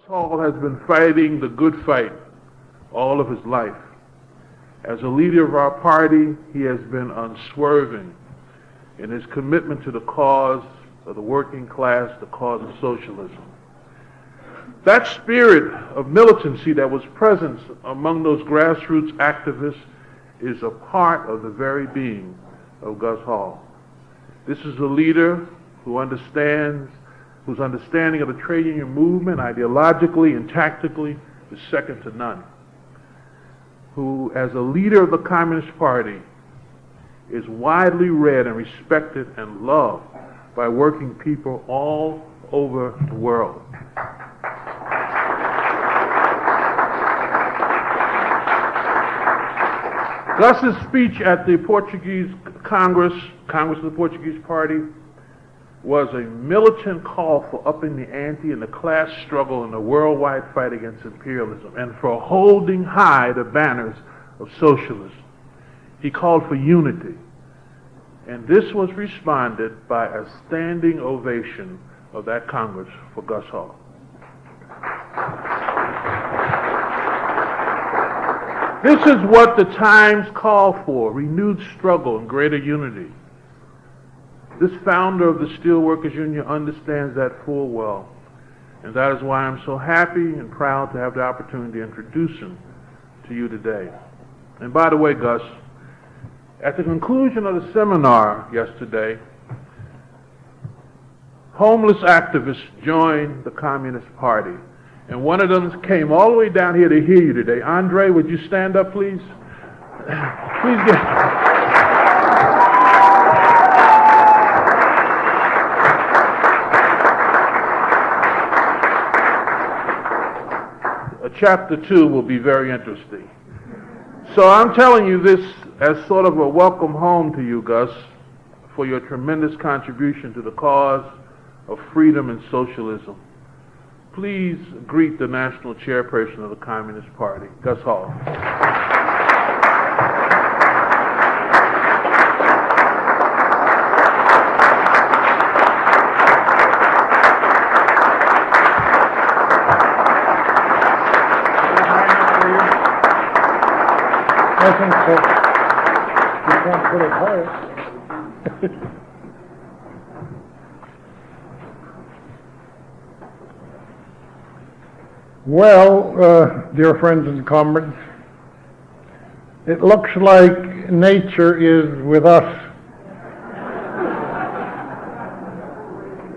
Hall has been fighting the good fight all of his life. As a leader of our party, he has been unswerving in his commitment to the cause of the working class, the cause of socialism. That spirit of militancy that was present among those grassroots activists is a part of the very being of Gus Hall. This is a leader whose understanding of the trade union movement ideologically and tactically is second to none. Who, as a leader of the Communist Party, is widely read and respected and loved by working people all over the world. Gus's speech at the Portuguese Congress of the Portuguese Party, was a militant call for upping the ante in the class struggle in the worldwide fight against imperialism and for holding high the banners of socialism. He called for unity, and this was responded by a standing ovation of that Congress for Gus Hall. This is what the times call for: renewed struggle and greater unity. This founder of the Steelworkers Union understands that full well, and that is why I'm so happy and proud to have the opportunity to introduce him to you today. And by the way, Gus, at the conclusion of the seminar yesterday, homeless activists joined the Communist Party, and one of them came all the way down here to hear you today. Andre, would you stand up, please? Please get... Chapter 2 will be very interesting. So I'm telling you this as sort of a welcome home to you, Gus, for your tremendous contribution to the cause of freedom and socialism. Please greet the national chairperson of the Communist Party, Gus Hall. I think so. You can't put it higher. Well, dear friends and comrades, it looks like nature is with us.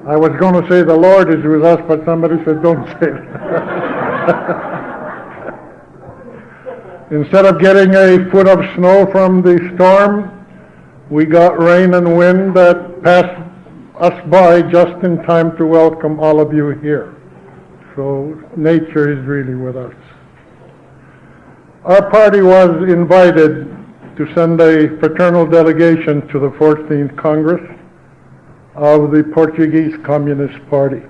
I was going to say the Lord is with us, but somebody said don't say it. Instead of getting a foot of snow from the storm, we got rain and wind that passed us by just in time to welcome all of you here. So nature is really with us. Our party was invited to send a fraternal delegation to the 14th Congress of the Portuguese Communist Party.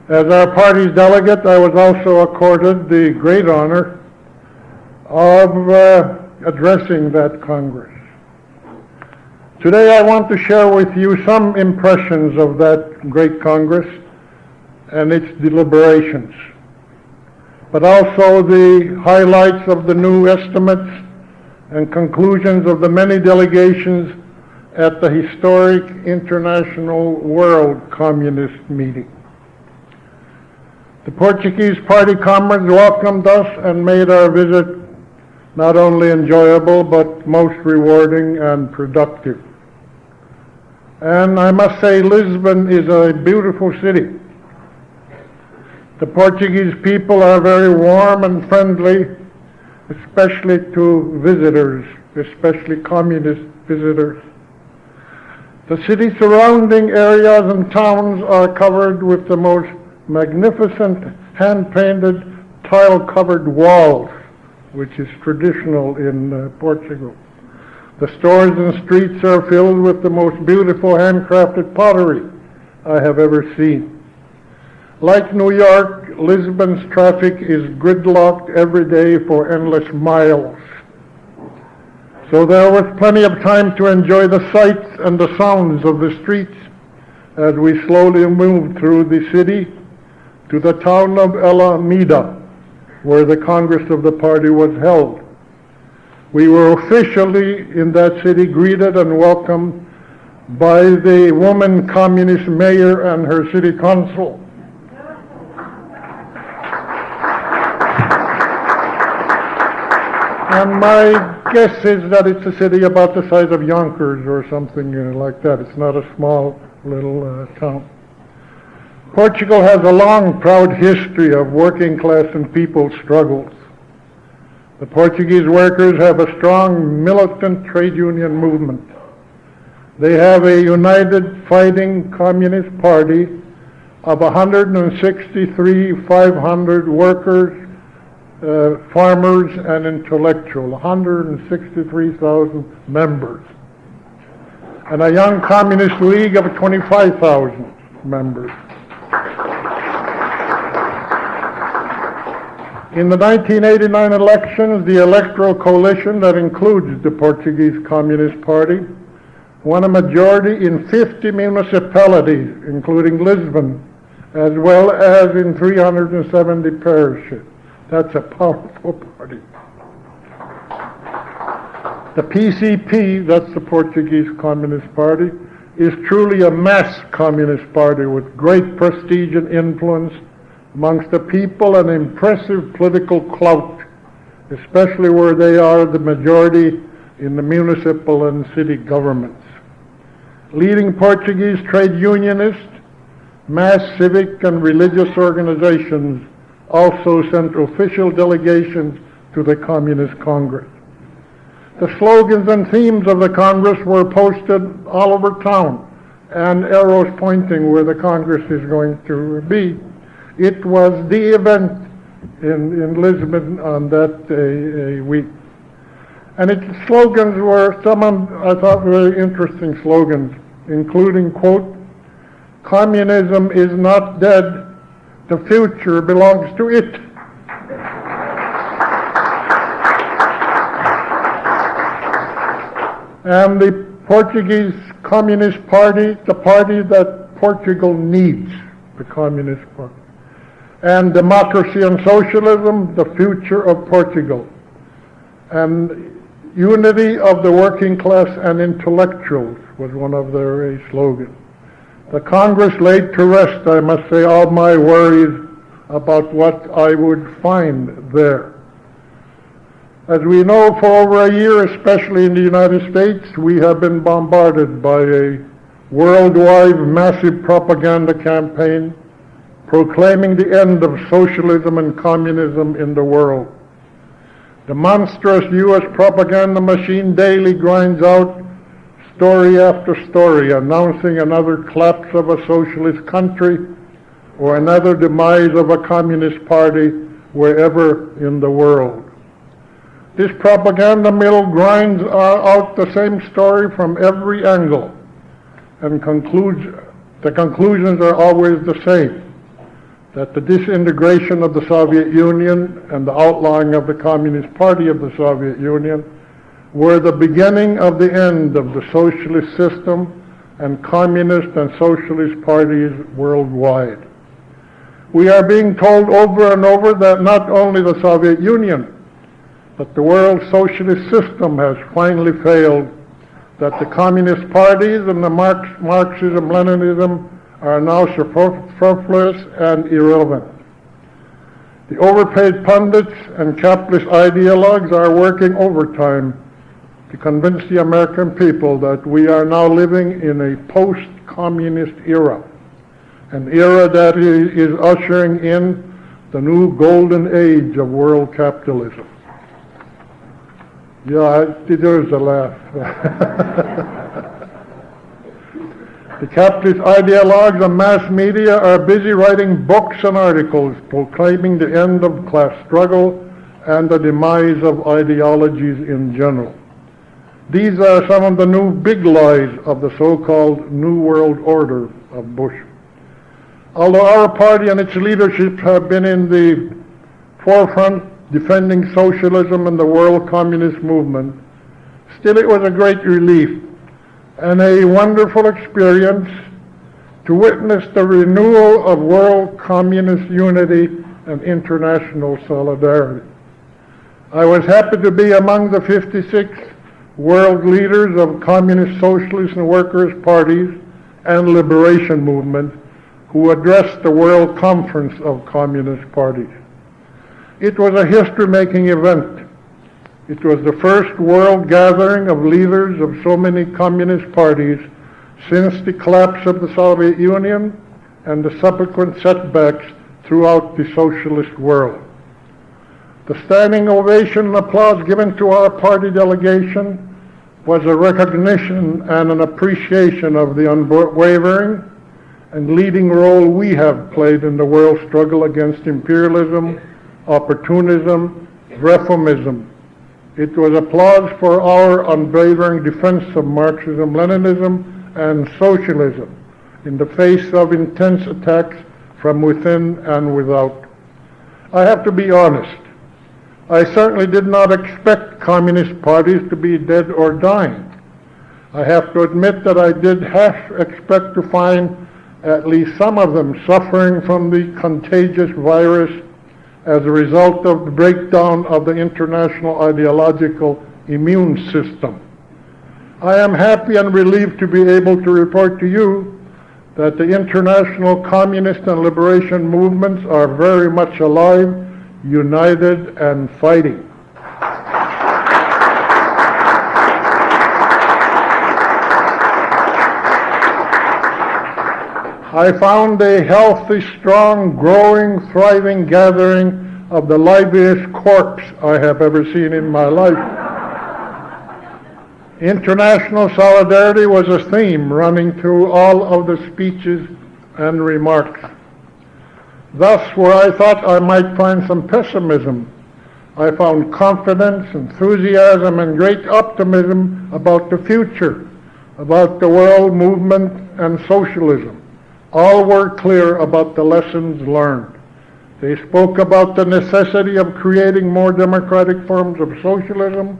As our party's delegate, I was also accorded the great honor of addressing that Congress. Today I want to share with you some impressions of that great Congress and its deliberations, but also the highlights of the new estimates and conclusions of the many delegations at the historic International World Communist Meeting. The Portuguese Party comrades welcomed us and made our visit not only enjoyable, but most rewarding and productive. And I must say, Lisbon is a beautiful city. The Portuguese people are very warm and friendly, especially to visitors, especially communist visitors. The city surrounding areas and towns are covered with the most magnificent hand-painted, tile-covered walls, which is traditional in Portugal. The stores and streets are filled with the most beautiful handcrafted pottery I have ever seen. Like New York, Lisbon's traffic is gridlocked every day for endless miles. So there was plenty of time to enjoy the sights and the sounds of the streets as we slowly moved through the city to the town of Alameda, where the Congress of the party was held. We were officially in that city greeted and welcomed by the woman communist mayor and her city council. And my guess is that it's a city about the size of Yonkers or something like that. It's not a small little town. Portugal has a long, proud history of working class and people's struggles. The Portuguese workers have a strong militant trade union movement. They have a united fighting communist party of 163,500 workers, farmers, and intellectuals, 163,000 members, and a young communist league of 25,000 members. In the 1989 elections, the electoral coalition that includes the Portuguese Communist Party won a majority in 50 municipalities, including Lisbon, as well as in 370 parishes. That's a powerful party. The PCP, that's the Portuguese Communist Party, is truly a mass communist party with great prestige and influence amongst the people and impressive political clout, especially where they are the majority in the municipal and city governments. Leading Portuguese trade unionists, mass civic and religious organizations also sent official delegations to the Communist Congress. The slogans and themes of the Congress were posted all over town, and arrows pointing where the Congress is going to be. It was the event in Lisbon on that week. And its slogans were some, I thought, very interesting slogans, including, quote, "Communism is not dead, the future belongs to it." And the Portuguese Communist Party, the party that Portugal needs, the Communist Party. And democracy and socialism, the future of Portugal. And unity of the working class and intellectuals was one of their slogans. The Congress laid to rest, I must say, all my worries about what I would find there. As we know, for over a year, especially in the United States, we have been bombarded by a worldwide massive propaganda campaign proclaiming the end of socialism and communism in the world. The monstrous U.S. propaganda machine daily grinds out story after story, announcing another collapse of a socialist country or another demise of a communist party wherever in the world. This propaganda mill grinds out the same story from every angle, and the conclusions are always the same, that the disintegration of the Soviet Union and the outlawing of the Communist Party of the Soviet Union were the beginning of the end of the socialist system and communist and socialist parties worldwide. We are being told over and over that not only the Soviet Union, but the world socialist system has finally failed, that the communist parties and the Marxism-Leninism are now superfluous and irrelevant. The overpaid pundits and capitalist ideologues are working overtime to convince the American people that we are now living in a post-communist era, an era that is ushering in the new golden age of world capitalism. Yeah, it deserves a laugh. The capitalist ideologues and mass media are busy writing books and articles proclaiming the end of class struggle and the demise of ideologies in general. These are some of the new big lies of the so-called New World Order of Bush. Although our party and its leadership have been in the forefront defending socialism and the world communist movement, still it was a great relief and a wonderful experience to witness the renewal of world communist unity and international solidarity. I was happy to be among the 56 world leaders of communist, socialist, and workers' parties and liberation movement who addressed the World Conference of Communist Parties. It was a history-making event. It was the first world gathering of leaders of so many communist parties since the collapse of the Soviet Union and the subsequent setbacks throughout the socialist world. The standing ovation and applause given to our party delegation was a recognition and an appreciation of the unwavering and leading role we have played in the world struggle against imperialism, opportunism, reformism. It was applause for our unwavering defense of Marxism, Leninism, and socialism in the face of intense attacks from within and without. I have to be honest. I certainly did not expect communist parties to be dead or dying. I have to admit that I did half expect to find at least some of them suffering from the contagious virus as a result of the breakdown of the international ideological immune system. I am happy and relieved to be able to report to you that the international communist and liberation movements are very much alive, united, and fighting. I found a healthy, strong, growing, thriving gathering of the liveliest corpse I have ever seen in my life. International solidarity was a theme running through all of the speeches and remarks. Thus, where I thought I might find some pessimism, I found confidence, enthusiasm, and great optimism about the future, about the world movement and socialism. All were clear about the lessons learned. They spoke about the necessity of creating more democratic forms of socialism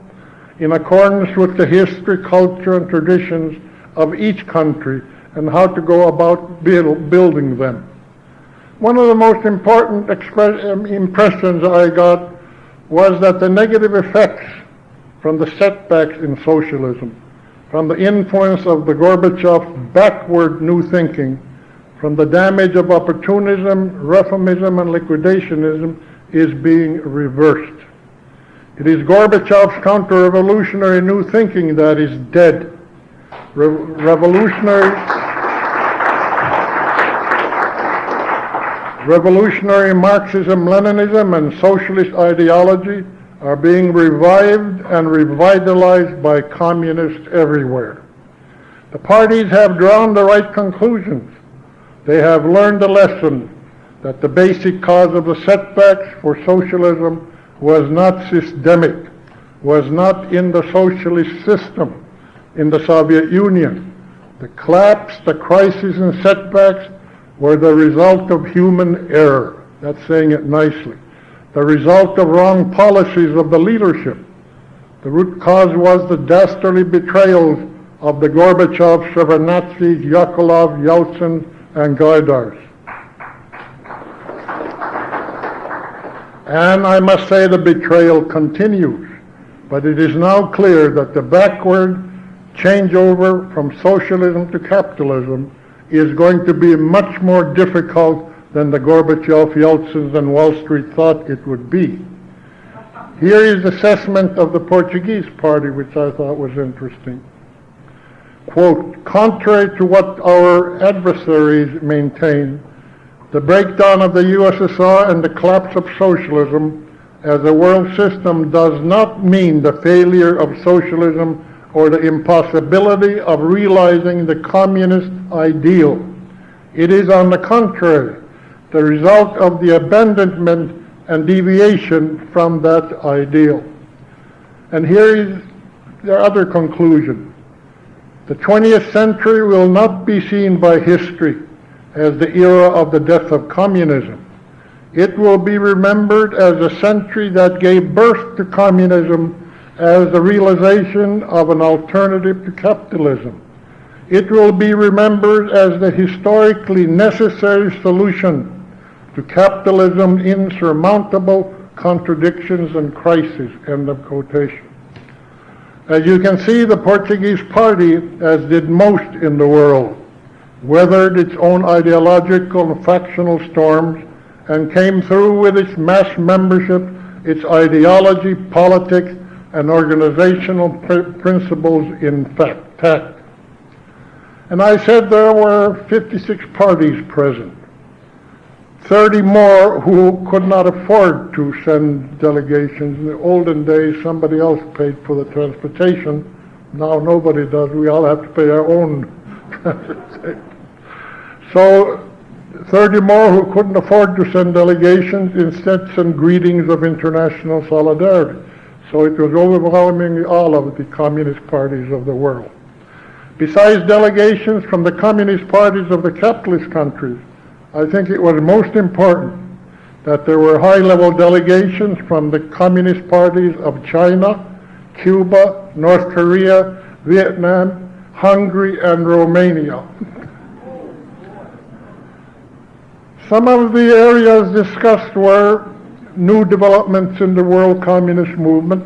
in accordance with the history, culture, and traditions of each country and how to go about building them. One of the most important impressions I got was that the negative effects from the setbacks in socialism, from the influence of the Gorbachev backward new thinking, from the damage of opportunism, reformism, and liquidationism is being reversed. It is Gorbachev's counter-revolutionary new thinking that is dead. Revolutionary Marxism, Leninism, and socialist ideology are being revived and revitalized by communists everywhere. The parties have drawn the right conclusions. They have learned the lesson that the basic cause of the setbacks for socialism was not systemic, was not in the socialist system in the Soviet Union. The collapse, the crisis, and setbacks were the result of human error. That's saying it nicely. The result of wrong policies of the leadership. The root cause was the dastardly betrayals of the Gorbachev, Shevardnadze, Yakovlev, Yeltsin, and Gaidars. And I must say the betrayal continues, but it is now clear that the backward changeover from socialism to capitalism is going to be much more difficult than the Gorbachev, Yeltsins, and Wall Street thought it would be. Here is the assessment of the Portuguese Party, which I thought was interesting. Quote, contrary to what our adversaries maintain, the breakdown of the USSR and the collapse of socialism as a world system does not mean the failure of socialism or the impossibility of realizing the communist ideal. It is, on the contrary, the result of the abandonment and deviation from that ideal. And here is the other conclusion. The 20th century will not be seen by history as the era of the death of communism. It will be remembered as a century that gave birth to communism as the realization of an alternative to capitalism. It will be remembered as the historically necessary solution to capitalism's insurmountable contradictions and crises, end of quotation. As you can see, the Portuguese Party, as did most in the world, weathered its own ideological and factional storms and came through with its mass membership, its ideology, politics, and organizational principles intact. And I said there were 56 parties present. 30 more who could not afford to send delegations. In the olden days, somebody else paid for the transportation. Now nobody does. We all have to pay our own transportation. So 30 more who couldn't afford to send delegations instead sent greetings of international solidarity. So it was overwhelmingly all of the communist parties of the world. Besides delegations from the communist parties of the capitalist countries, I think it was most important that there were high-level delegations from the communist parties of China, Cuba, North Korea, Vietnam, Hungary, and Romania. Some of the areas discussed were new developments in the world communist movement,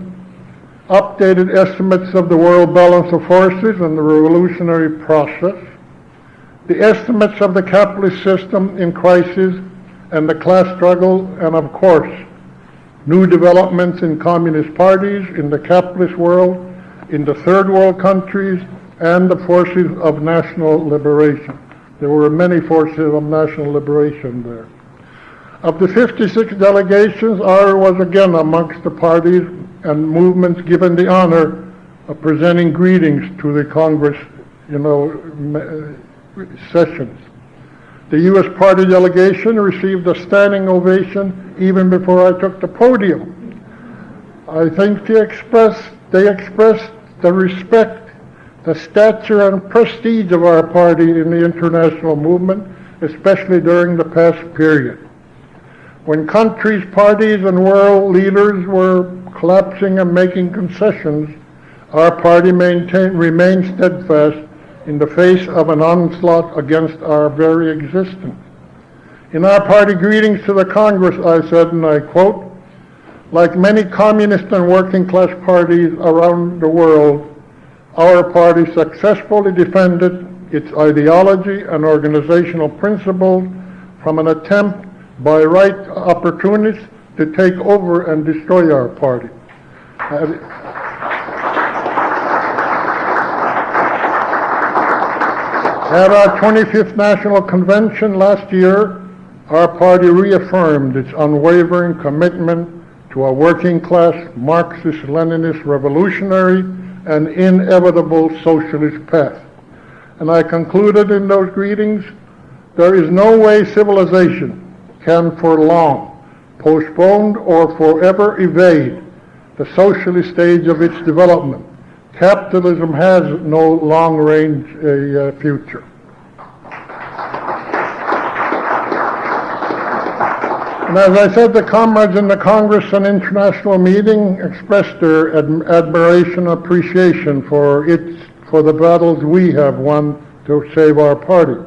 updated estimates of the world balance of forces and the revolutionary process, the estimates of the capitalist system in crisis and the class struggle, and of course, new developments in communist parties, in the capitalist world, in the third world countries, and the forces of national liberation. There were many forces of national liberation there. Of the 56 delegations, ours was again amongst the parties and movements given the honor of presenting greetings to the Congress, sessions. The U.S. Party delegation received a standing ovation even before I took the podium. I think they expressed the respect, the stature and prestige of our party in the international movement, especially during the past period. When countries, parties, and world leaders were collapsing and making concessions, our party remained steadfast in the face of an onslaught against our very existence. In our party greetings to the Congress, I said, and I quote, "Like many communist and working class parties around the world, our party successfully defended its ideology and organizational principles from an attempt by right opportunists to take over and destroy our party." At our 25th National Convention last year, our party reaffirmed its unwavering commitment to a working class, Marxist-Leninist revolutionary and inevitable socialist path. And I concluded in those greetings, there is no way civilization can for long postpone or forever evade the socialist stage of its development. Capitalism has no long-range future. And as I said, the comrades in the Congress and International meeting expressed their admiration and appreciation for the battles we have won to save our party.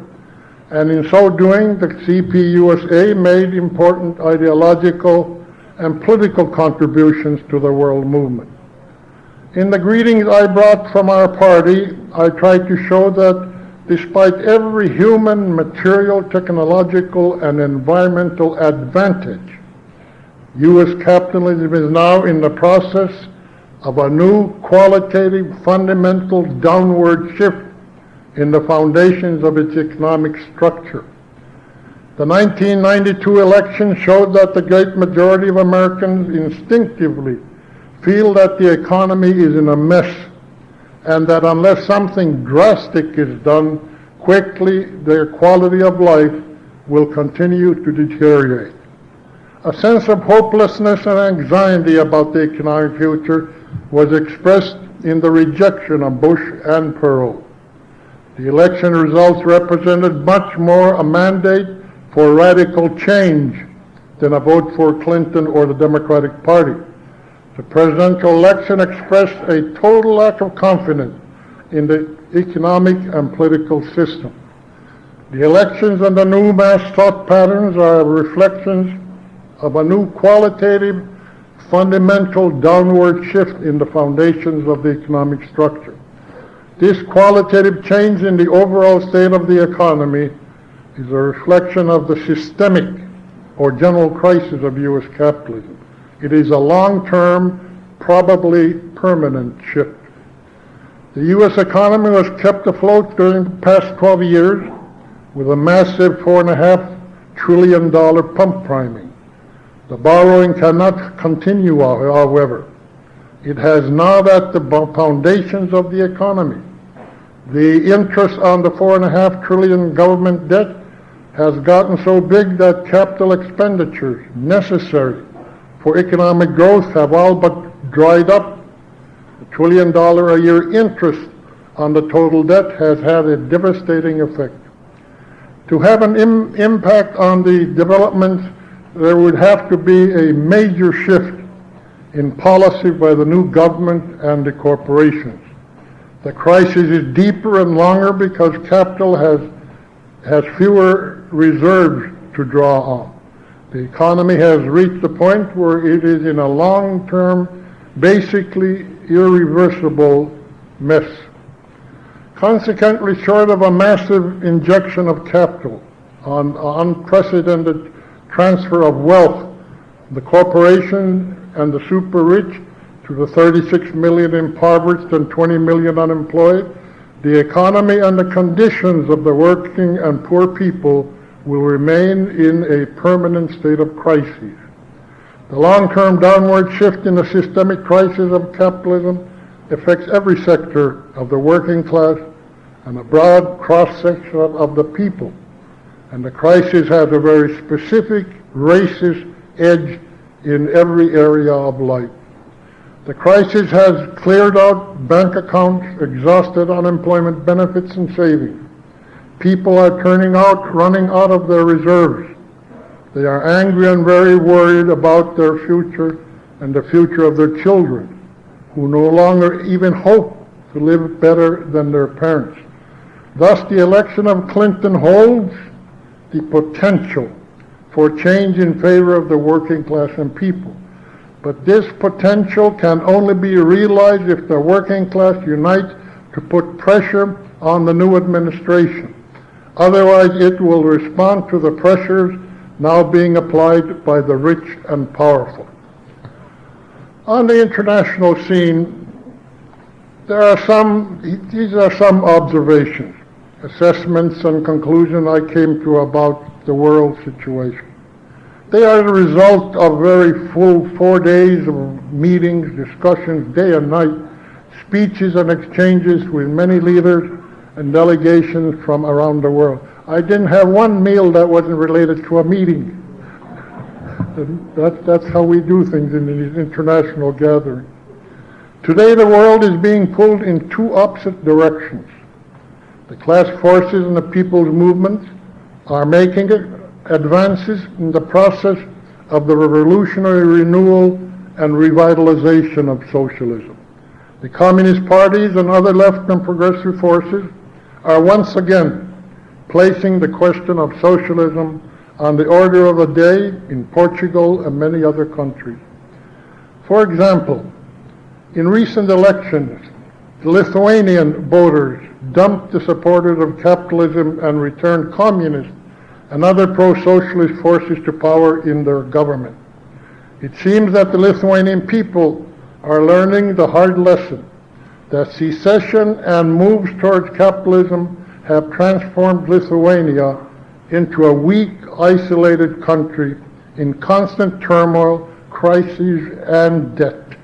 And in so doing, the CPUSA made important ideological and political contributions to the world movement. In the greetings I brought from our party, I tried to show that despite every human, material, technological, and environmental advantage, U.S. capitalism is now in the process of a new qualitative, fundamental downward shift in the foundations of its economic structure. The 1992 election showed that the great majority of Americans instinctively feel that the economy is in a mess, and that unless something drastic is done quickly, their quality of life will continue to deteriorate. A sense of hopelessness and anxiety about the economic future was expressed in the rejection of Bush and Perot. The election results represented much more a mandate for radical change than a vote for Clinton or the Democratic Party. The presidential election expressed a total lack of confidence in the economic and political system. The elections and the new mass thought patterns are reflections of a new qualitative, fundamental downward shift in the foundations of the economic structure. This qualitative change in the overall state of the economy is a reflection of the systemic or general crisis of U.S. capitalism. It is a long-term, probably permanent shift. The U.S. economy was kept afloat during the past 12 years with a massive $4.5 trillion pump priming. The borrowing cannot continue, however. It has gnawed at the foundations of the economy. The interest on the $4.5 trillion government debt has gotten so big that capital expenditures necessary for economic growth have all but dried up. The $1 trillion a year interest on the total debt has had a devastating effect. To have an impact on the development, there would have to be a major shift in policy by the new government and the corporations. The crisis is deeper and longer because capital has fewer reserves to draw on. The economy has reached the point where it is in a long-term, basically irreversible mess. Consequently, short of a massive injection of capital, on unprecedented transfer of wealth, the corporation and the super rich to the 36 million impoverished and 20 million unemployed, the economy and the conditions of the working and poor people will remain in a permanent state of crisis. The long-term downward shift in the systemic crisis of capitalism affects every sector of the working class and a broad cross-section of the people. And the crisis has a very specific racist edge in every area of life. The crisis has cleared out bank accounts, exhausted unemployment benefits and savings. People are running out of their reserves. They are angry and very worried about their future and the future of their children, who no longer even hope to live better than their parents. Thus, the election of Clinton holds the potential for change in favor of the working class and people. But this potential can only be realized if the working class unite to put pressure on the new administration. Otherwise, it will respond to the pressures now being applied by the rich and powerful. On the international scene, these are some observations, assessments and conclusions I came to about the world situation. They are the result of very full 4 days of meetings, discussions, day and night, speeches and exchanges with many leaders and delegations from around the world. I didn't have one meal that wasn't related to a meeting. That's how we do things in these international gatherings. Today the world is being pulled in two opposite directions. The class forces and the people's movements are making advances in the process of the revolutionary renewal and revitalization of socialism. The Communist parties and other left and progressive forces are once again placing the question of socialism on the order of the day in Portugal and many other countries. For example, in recent elections, the Lithuanian voters dumped the supporters of capitalism and returned communist and other pro-socialist forces to power in their government. It seems that the Lithuanian people are learning the hard lesson that secession and moves towards capitalism have transformed Lithuania into a weak, isolated country in constant turmoil, crises, and debt.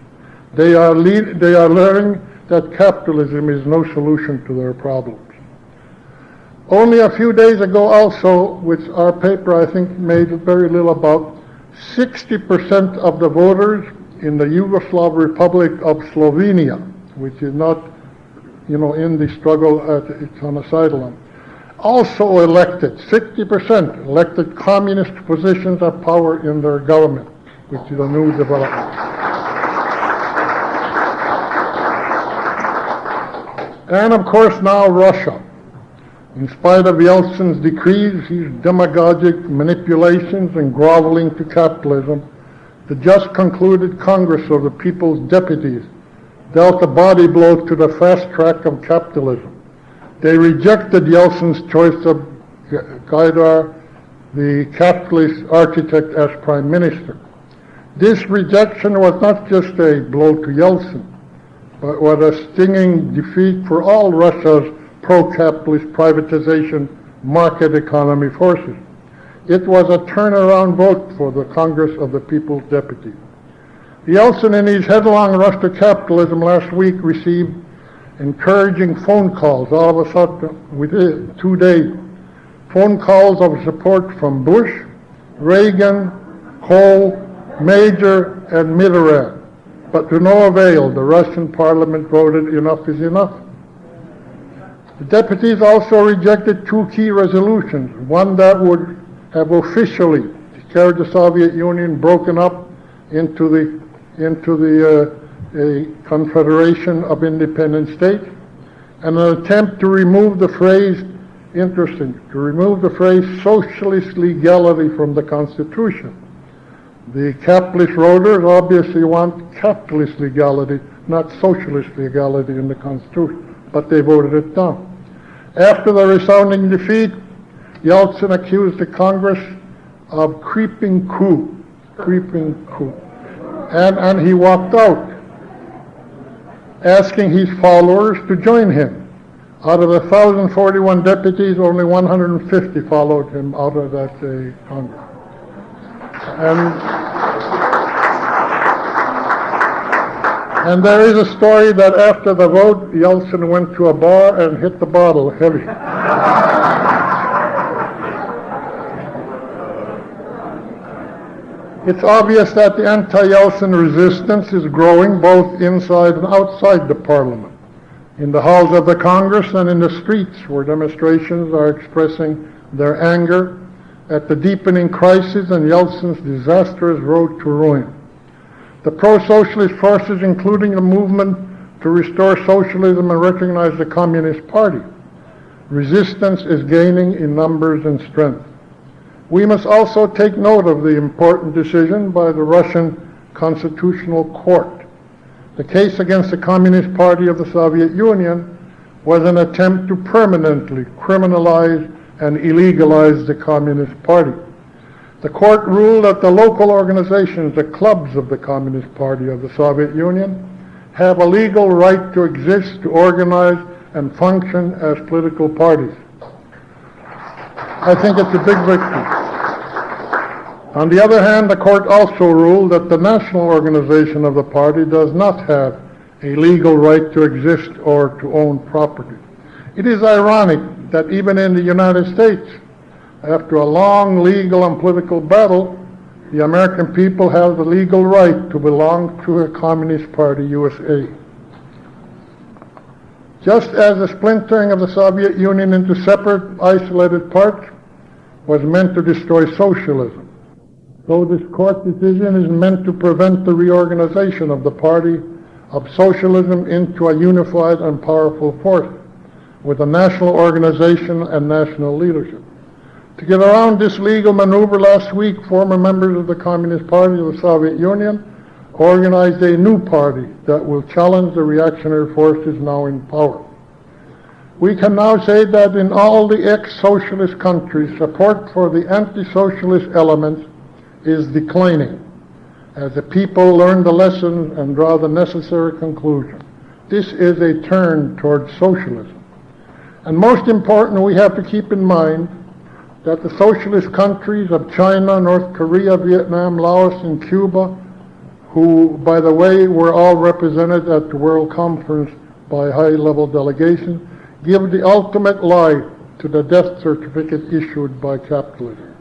They are learning that capitalism is no solution to their problems. Only a few days ago also, which our paper I think made very little about, 60% of the voters in the Yugoslav Republic of Slovenia, which is not, in the struggle, it's on a sideline, also elected, 60% elected communist positions of power in their government, which is a new development. And of course now Russia. In spite of Yeltsin's decrees, his demagogic manipulations and groveling to capitalism, the just concluded Congress of the People's Deputies dealt a body blow to the fast track of capitalism. They rejected Yeltsin's choice of Gaidar, the capitalist architect, as prime minister. This rejection was not just a blow to Yeltsin, but was a stinging defeat for all Russia's pro-capitalist privatization market economy forces. It was a turnaround vote for the Congress of the People's Deputies. Yeltsin, in his headlong rush to capitalism last week, received encouraging phone calls all of a sudden within 2 days. Phone calls of support from Bush, Reagan, Kohl, Major, and Mitterrand. But to no avail, the Russian parliament voted enough is enough. The deputies also rejected 2 key resolutions, one that would have officially declared the Soviet Union broken up into a confederation of independent states, and an attempt to remove the phrase, to remove the phrase socialist legality from the Constitution. The capitalist voters obviously want capitalist legality, not socialist legality in the Constitution, but they voted it down. After the resounding defeat, Yeltsin accused the Congress of creeping coup, and he walked out, asking his followers to join him. Out of 1,041 deputies, only 150 followed him out of that Congress. And there is a story that after the vote, Yeltsin went to a bar and hit the bottle heavy. It's obvious that the anti-Yeltsin resistance is growing both inside and outside the parliament, in the halls of the Congress and in the streets where demonstrations are expressing their anger at the deepening crisis and Yeltsin's disastrous road to ruin. The pro-socialist forces, including the movement to restore socialism and recognize the Communist Party, resistance is gaining in numbers and strength. We must also take note of the important decision by the Russian Constitutional Court. The case against the Communist Party of the Soviet Union was an attempt to permanently criminalize and illegalize the Communist Party. The court ruled that the local organizations, the clubs of the Communist Party of the Soviet Union, have a legal right to exist, to organize, and function as political parties. I think it's a big victory. On the other hand, the court also ruled that the national organization of the party does not have a legal right to exist or to own property. It is ironic that even in the United States, after a long legal and political battle, the American people have the legal right to belong to a Communist Party USA. Just as the splintering of the Soviet Union into separate, isolated parts was meant to destroy socialism, so this court decision is meant to prevent the reorganization of the party of socialism into a unified and powerful force with a national organization and national leadership. To get around this legal maneuver last week, former members of the Communist Party of the Soviet Union organized a new party that will challenge the reactionary forces now in power. We can now say that in all the ex-socialist countries, support for the anti-socialist elements is declining as the people learn the lessons and draw the necessary conclusion. This is a turn towards socialism. And most important, we have to keep in mind that the socialist countries of China, North Korea, Vietnam, Laos, and Cuba, who, by the way, were all represented at the World Conference by high-level delegations, give the ultimate lie to the death certificate issued by capitalism.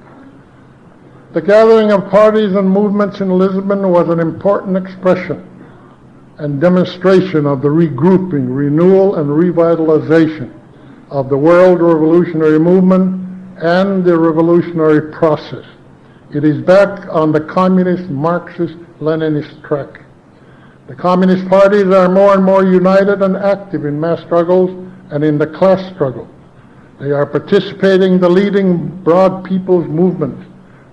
The gathering of parties and movements in Lisbon was an important expression and demonstration of the regrouping, renewal, and revitalization of the world revolutionary movement and the revolutionary process. It is back on the communist, Marxist, Leninist track. The communist parties are more and more united and active in mass struggles and in the class struggle. They are participating in the leading broad people's movements.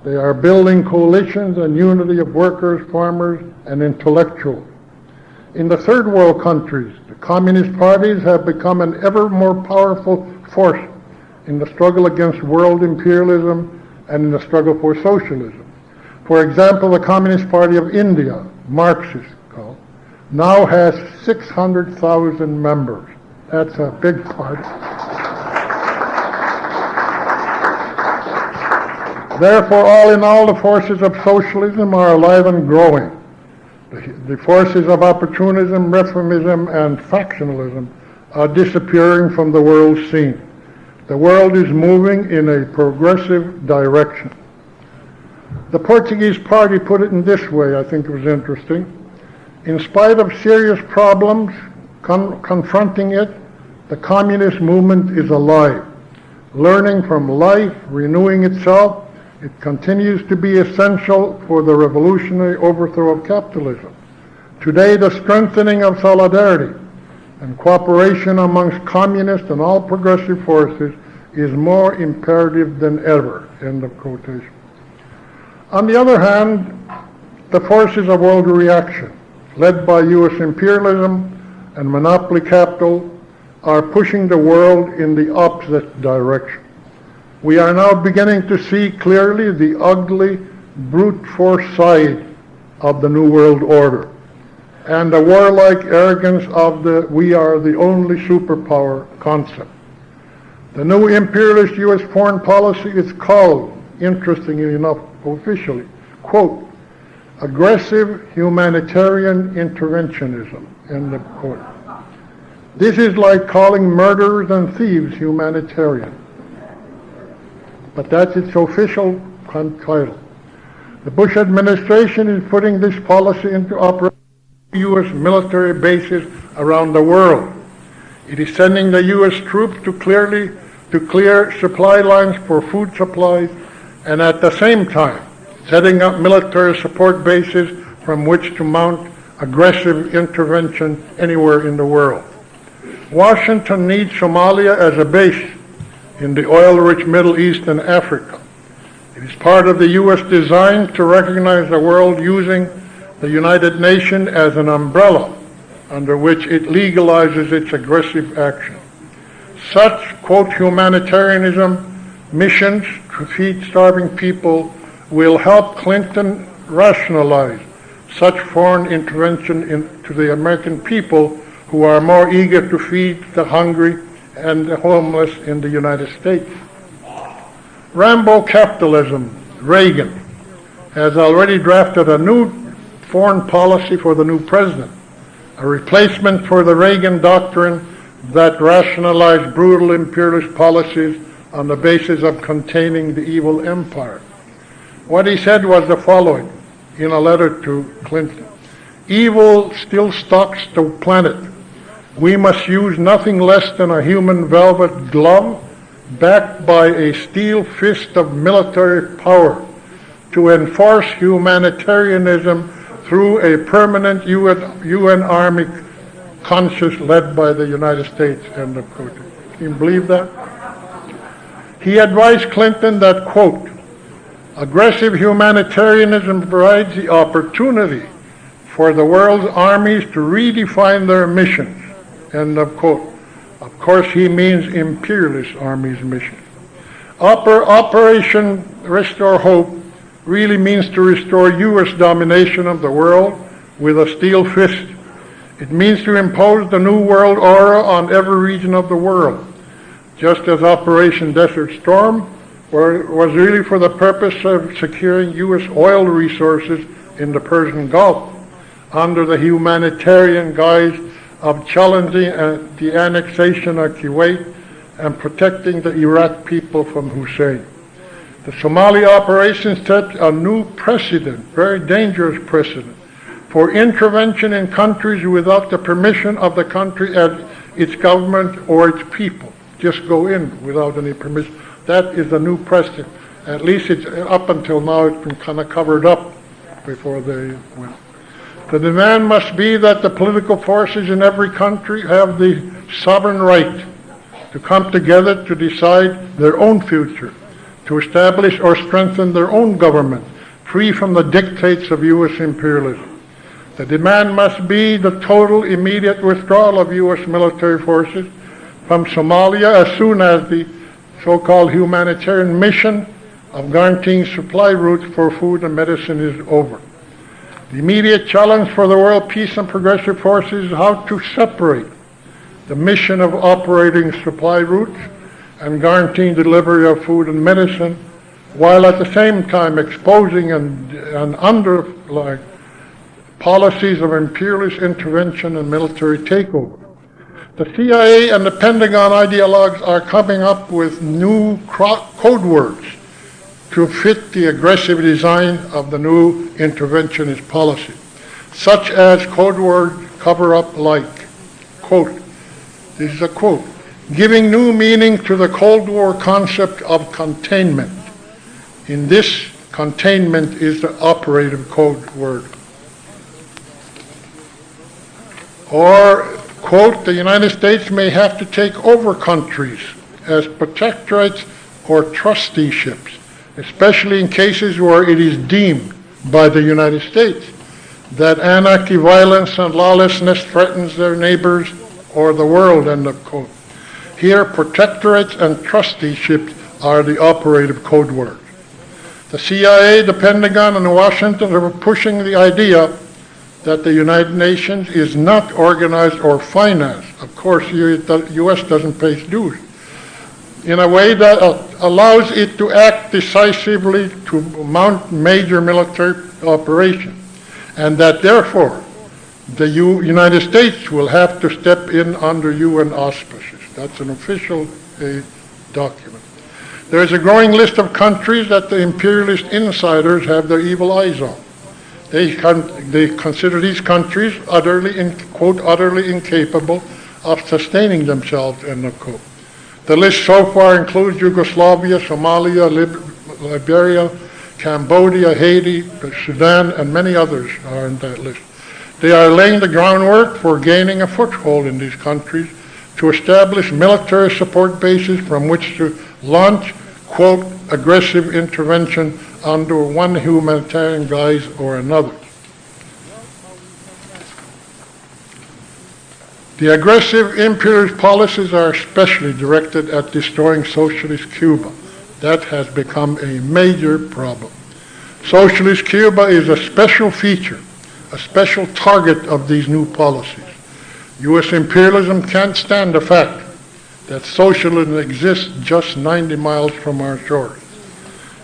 They are building coalitions and unity of workers, farmers, and intellectuals. In the third world countries, the communist parties have become an ever more powerful force in the struggle against world imperialism and in the struggle for socialism. For example, the Communist Party of India, Marxist called, now has 600,000 members. That's a big party. Therefore, all in all, the forces of socialism are alive and growing. The forces of opportunism, reformism, and factionalism are disappearing from the world scene. The world is moving in a progressive direction. The Portuguese Party put it in this way, I think it was interesting. In spite of serious problems confronting it, the communist movement is alive. Learning from life, renewing itself, it continues to be essential for the revolutionary overthrow of capitalism. Today, the strengthening of solidarity and cooperation amongst communist and all progressive forces is more imperative than ever. End of quotation. On the other hand, the forces of world reaction, led by U.S. imperialism and monopoly capital, are pushing the world in the opposite direction. We are now beginning to see clearly the ugly, brute force side of the New World Order and the warlike arrogance of the "we are the only superpower" concept. The new imperialist U.S. foreign policy is called, interestingly enough, officially, quote, aggressive humanitarian interventionism, end of quote. This is like calling murderers and thieves humanitarian. But that's its official title. The Bush administration is putting this policy into operation in U.S. military bases around the world. It is sending the U.S. troops to clear supply lines for food supplies, and at the same time setting up military support bases from which to mount aggressive intervention anywhere in the world. Washington needs Somalia as a base in the oil-rich Middle East and Africa. It is part of the U.S. design to recognize the world using the United Nations as an umbrella under which it legalizes its aggressive action. Such, quote, humanitarianism missions to feed starving people will help Clinton rationalize such foreign intervention into the American people who are more eager to feed the hungry and the homeless in the United States. Rambo capitalism, Reagan, has already drafted a new foreign policy for the new president, a replacement for the Reagan doctrine that rationalized brutal imperialist policies on the basis of containing the evil empire. What he said was the following in a letter to Clinton: evil still stalks the planet. We must use nothing less than a human velvet glove backed by a steel fist of military power to enforce humanitarianism through a permanent UN army conscience led by the United States, end of quote. Can you believe that? He advised Clinton that, quote, aggressive humanitarianism provides the opportunity for the world's armies to redefine their missions, end of quote. Of course, he means imperialist armies' mission. Operation Restore Hope really means to restore U.S. domination of the world with a steel fist. It means to impose the New World Order on every region of the world, just as Operation Desert Storm was really for the purpose of securing U.S. oil resources in the Persian Gulf under the humanitarian guise of challenging the annexation of Kuwait and protecting the Iraq people from Hussein. The Somali operation set a new precedent, very dangerous precedent, for intervention in countries without the permission of the country and its government or its people. Just go in without any permission. That is a new precedent. At least it's up until now it's been kind of covered up before they went. The demand must be that the political forces in every country have the sovereign right to come together to decide their own future, to establish or strengthen their own government, free from the dictates of U.S. imperialism. The demand must be the total immediate withdrawal of U.S. military forces from Somalia as soon as the so-called humanitarian mission of guaranteeing supply routes for food and medicine is over. The immediate challenge for the world peace and progressive forces is how to separate the mission of operating supply routes and guaranteeing delivery of food and medicine, while at the same time exposing and underlying policies of imperialist intervention and military takeover. The CIA and the Pentagon ideologues are coming up with new code words to fit the aggressive design of the new interventionist policy, such as code word cover-up like, quote, this is a quote, giving new meaning to the Cold War concept of containment. In this, containment is the operative code word. Or, quote, the United States may have to take over countries as protectorates or trusteeships, especially in cases where it is deemed by the United States that anarchy, violence, and lawlessness threatens their neighbors or the world, end of quote. Here, protectorates and trusteeships are the operative code words. The CIA, the Pentagon, and Washington are pushing the idea that the United Nations is not organized or financed. Of course, the U.S. doesn't pay dues. In a way that allows it to act decisively to mount major military operations, and that therefore the United States will have to step in under UN auspices. That's an official document. There is a growing list of countries that the imperialist insiders have their evil eyes on. They consider these countries utterly incapable of sustaining themselves, end of quote. The list so far includes Yugoslavia, Somalia, Liberia, Cambodia, Haiti, Sudan, and many others are in that list. They are laying the groundwork for gaining a foothold in these countries to establish military support bases from which to launch, quote, aggressive intervention under one humanitarian guise or another. The aggressive imperialist policies are especially directed at destroying socialist Cuba. That has become a major problem. Socialist Cuba is a special feature, a special target of these new policies. U.S. imperialism can't stand the fact that socialism exists just 90 miles from our shores.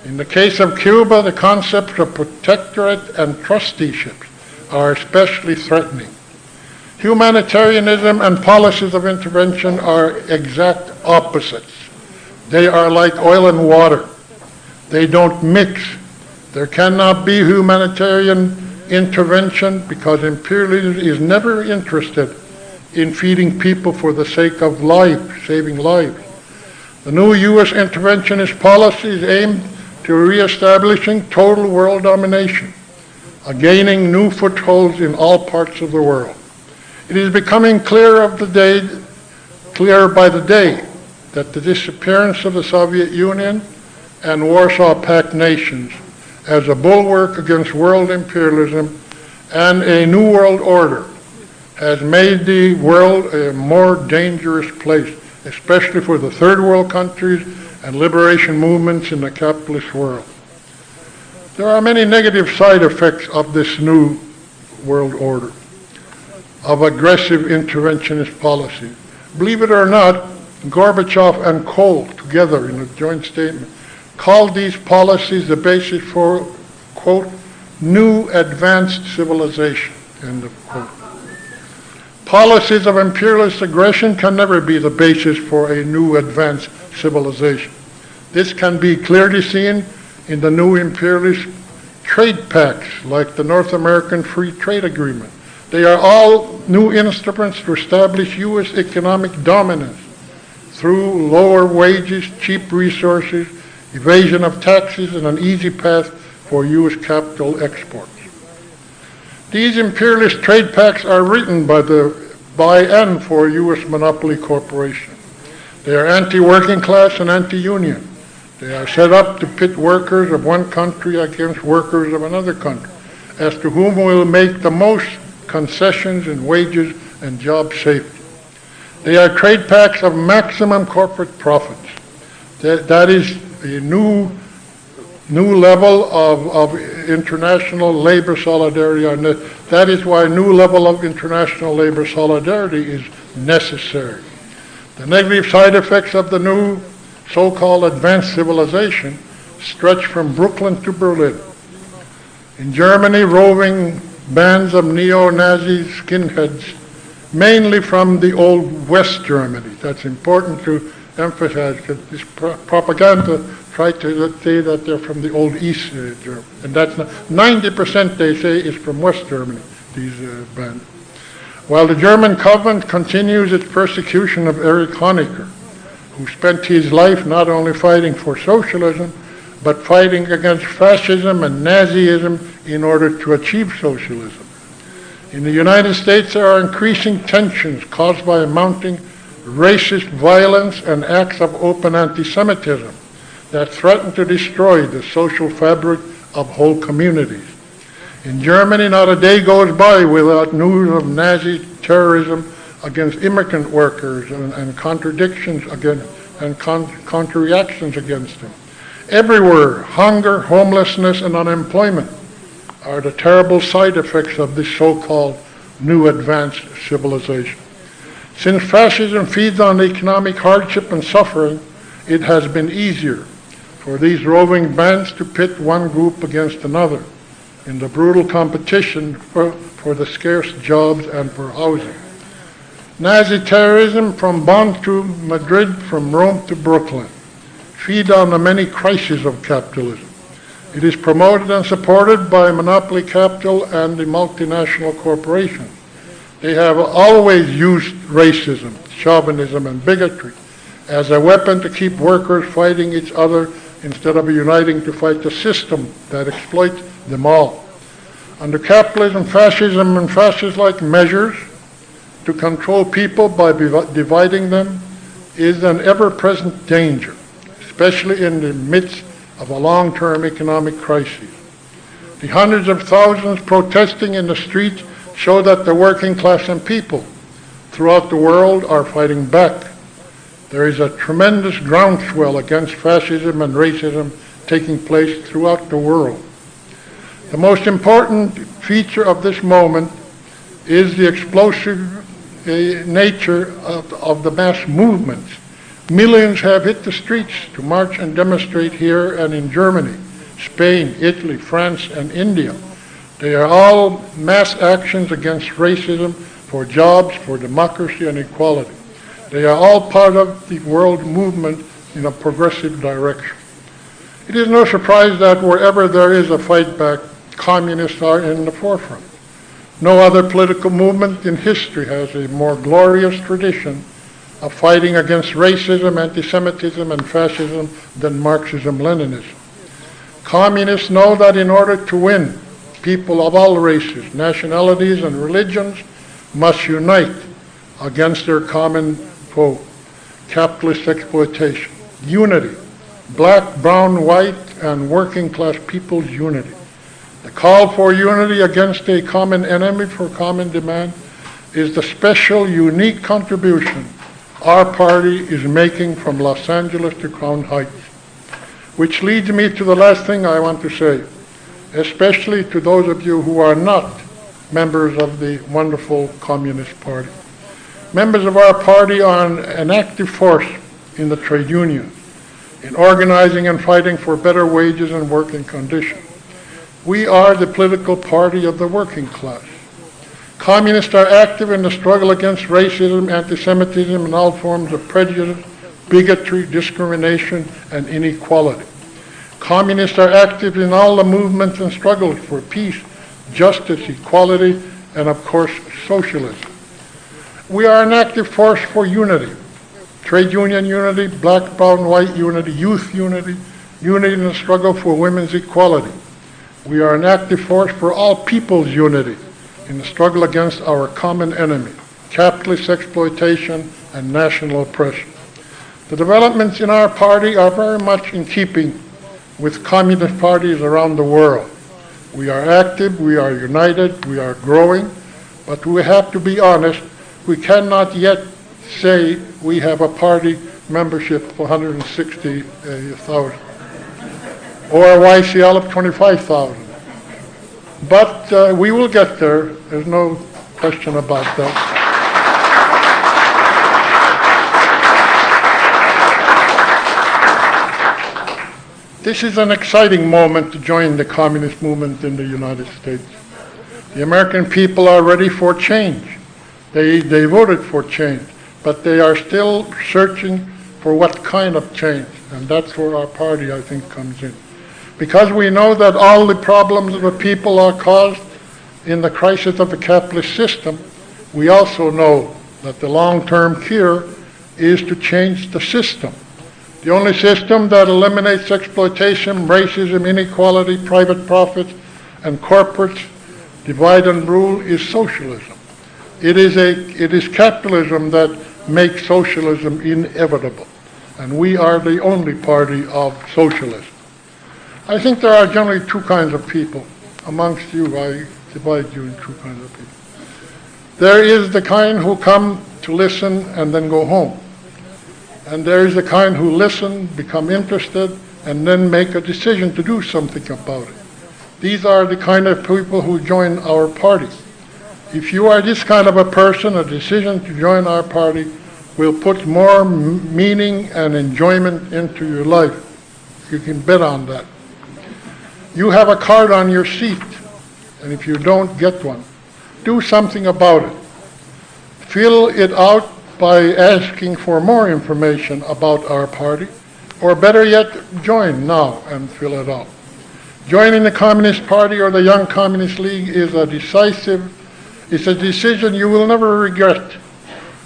In the case of Cuba, the concepts of protectorate and trusteeships are especially threatening. Humanitarianism and policies of intervention are exact opposites. They are like oil and water. They don't mix. There cannot be humanitarian intervention because imperialism is never interested in feeding people for the sake of life, saving lives. The new U.S. interventionist policy is aimed to reestablishing total world domination, gaining new footholds in all parts of the world. It is becoming clearer by the day, that the disappearance of the Soviet Union and Warsaw Pact nations as a bulwark against world imperialism and a new world order has made the world a more dangerous place, especially for the third world countries and liberation movements in the capitalist world. There are many negative side effects of this new world order, of aggressive interventionist policy. Believe it or not, Gorbachev and Kohl, together in a joint statement, called these policies the basis for, quote, new advanced civilization, end of quote. Policies of imperialist aggression can never be the basis for a new advanced civilization. This can be clearly seen in the new imperialist trade pacts like the North American Free Trade Agreement. They are all new instruments to establish U.S. economic dominance through lower wages, cheap resources, evasion of taxes, and an easy path for U.S. capital exports. These imperialist trade pacts are written by and for U.S. monopoly corporations. They are anti-working class and anti-union. They are set up to pit workers of one country against workers of another country as to whom will make the most concessions in wages and job safety. They are trade pacts of maximum corporate profits. That is a new level of international labor solidarity, and that is why a new level of international labor solidarity is necessary. The negative side effects of the new so-called advanced civilization stretch from Brooklyn to Berlin. In Germany, roving bands of neo-Nazi skinheads, mainly from the old West Germany. That's important to emphasize, because this propaganda tried to say that they're from the old East Germany. And that's not, 90% they say is from West Germany, these bands. While the German Covenant continues its persecution of Erich Honecker, who spent his life not only fighting for socialism, but fighting against fascism and Nazism in order to achieve socialism. In the United States, there are increasing tensions caused by mounting racist violence and acts of open anti-Semitism that threaten to destroy the social fabric of whole communities. In Germany, not a day goes by without news of Nazi terrorism against immigrant workers and contradictions against and counter-reactions against them. Everywhere, hunger, homelessness, and unemployment are the terrible side effects of this so-called new advanced civilization. Since fascism feeds on economic hardship and suffering, it has been easier for these roving bands to pit one group against another in the brutal competition for the scarce jobs and for housing. Nazi terrorism from Bonn to Madrid, from Rome to Brooklyn, feed on the many crises of capitalism. It is promoted and supported by monopoly capital and the multinational corporations. They have always used racism, chauvinism, and bigotry as a weapon to keep workers fighting each other instead of uniting to fight the system that exploits them all. Under capitalism, fascism, and fascist-like measures to control people by dividing them is an ever-present danger, especially in the midst of a long-term economic crisis. The hundreds of thousands protesting in the streets show that the working class and people throughout the world are fighting back. There is a tremendous groundswell against fascism and racism taking place throughout the world. The most important feature of this moment is the explosive nature of the mass movements. Millions have hit the streets to march and demonstrate here and in Germany, Spain, Italy, France, and India. They are all mass actions against racism, for jobs, for democracy and equality. They are all part of the world movement in a progressive direction. It is no surprise that wherever there is a fight back, communists are in the forefront. No other political movement in history has a more glorious tradition of fighting against racism, anti-Semitism, and fascism than Marxism-Leninism. Communists know that in order to win, people of all races, nationalities, and religions must unite against their common foe, capitalist exploitation. Unity, black, brown, white, and working class people's unity. The call for unity against a common enemy for common demand is the special, unique contribution our party is making from Los Angeles to Crown Heights. Which leads me to the last thing I want to say, especially to those of you who are not members of the wonderful Communist Party. Members of our party are an active force in the trade unions, in organizing and fighting for better wages and working conditions. We are the political party of the working class. Communists are active in the struggle against racism, anti-Semitism, and all forms of prejudice, bigotry, discrimination, and inequality. Communists are active in all the movements and struggles for peace, justice, equality, and of course, socialism. We are an active force for unity. Trade union unity, black, brown, white unity, youth unity, unity in the struggle for women's equality. We are an active force for all people's unity, in the struggle against our common enemy, capitalist exploitation and national oppression. The developments in our party are very much in keeping with communist parties around the world. We are active, we are united, we are growing, but we have to be honest, we cannot yet say we have a party membership of 160,000 or a YCL of 25,000. But we will get there, there's no question about that. This is an exciting moment to join the communist movement in the United States. The American people are ready for change. They voted for change, but they are still searching for what kind of change, and that's where our party, I think, comes in. Because we know that all the problems of the people are caused in the crisis of the capitalist system, we also know that the long-term cure is to change the system. The only system that eliminates exploitation, racism, inequality, private profits, and corporate divide and rule is socialism. It is capitalism that makes socialism inevitable, and we are the only party of socialism. I think there are generally two kinds of people. Amongst you, I divide you in two kinds of people. There is the kind who come to listen and then go home. And there is the kind who listen, become interested, and then make a decision to do something about it. These are the kind of people who join our party. If you are this kind of a person, a decision to join our party will put more meaning and enjoyment into your life. You can bet on that. You have a card on your seat, and if you don't get one, do something about it. Fill it out by asking for more information about our party, or better yet, join now and fill it out. Joining the Communist Party or the Young Communist League is a decision you will never regret.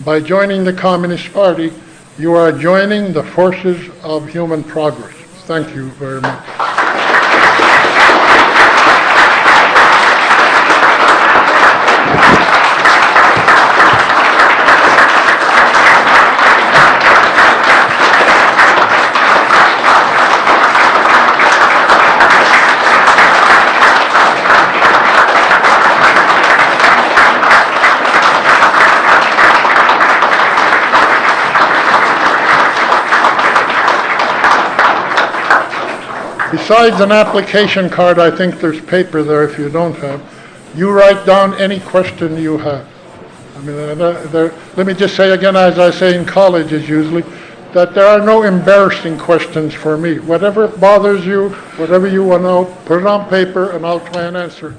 By joining the Communist Party, you are joining the forces of human progress. Thank you very much. Besides an application card, I think there's paper there if you don't have. You write down any question you have. I mean, let me just say again, as I say in colleges usually, that there are no embarrassing questions for me. Whatever bothers you, whatever you want to know, put it on paper and I'll try and answer it.